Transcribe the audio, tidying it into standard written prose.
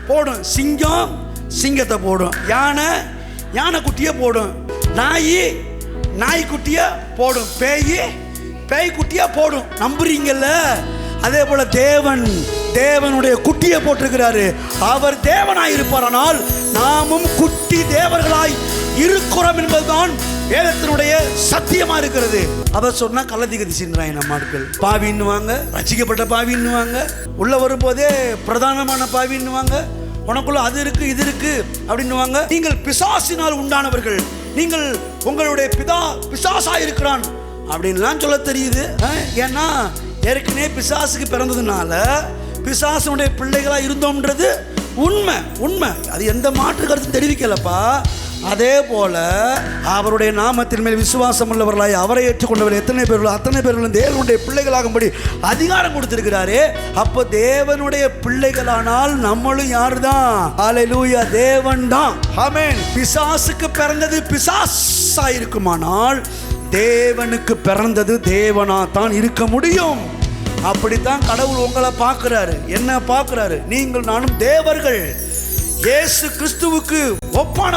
போடும், சிங்கம் சிங்கத்தை போடும், யானை யானை குட்டியை போடும், நாய் குட்டியை போடும், பேய் குட்டியை போடும். நம்புறீங்கல்ல? அதே போல தேவனுடைய குட்டியை போட்டிருக்கிறாரு. அவர் தேவனாய் இருப்பாரானால் நாமும் குட்டி தேவர்களாய் இருக்கிறோம் என்பதுதான் வேதத்தினுடைய சத்தியமா இருக்கிறது. அவர் சொன்னா கள்ளதிகதிசின்றாங்க. நம்ம ஆட்கள் பாவின்னுவாங்க, ரட்சிக்கப்பட்ட பாவின்னுவாங்க, உள்ள வரும்போதே பிரதானமான பாவின்னுவாங்க, உனக்குள்ள அது இருக்கு இது இருக்கு அப்படின்னுவாங்க. நீங்கள் பிசாசினால் உண்டானவர்கள், நீங்கள் உங்களுடைய பிதா பிசாசா இருக்கிறான் அப்படின்லாம் சொல்ல தெரியுது. ஏன்னா ஏற்கனவே பிசாசுக்கு பிறந்ததுனால பிசாசுடைய பிள்ளைகளா இருந்தோம்ன்றது உண்மை. அது எந்த மாற்று கருத்து தெரிவிக்கலப்பா. அதே போல அவருடைய நாமத்தின் மேல் விசுவாசம் உள்ளவர்களாய் அவரை ஏற்றுக்கொண்டவர் எத்தனை பேர்கள் அத்தனை பேர்களும் தேவனுடைய பிள்ளைகளாகும்படி அதிகாரம் கொடுத்திருக்கிறாரே. அப்போ தேவனுடைய பிள்ளைகளானால் நம்மளும் யாரு தான்? ஹல்லேலூயா, தேவன் தான். ஆமென். பிசாசுக்கு பிறந்தது பிசாசா இருக்குமானால் தேவனுக்கு பிறந்தது தேவனா தான் இருக்க முடியும். அப்படித்தான் கடவுள் உங்களை பார்க்கிறாரு, என்ன பார்க்கிறாரு. நீங்கள் நானும் தேவர்கள், இயேசு கிறிஸ்துவுக்கு ஒப்பான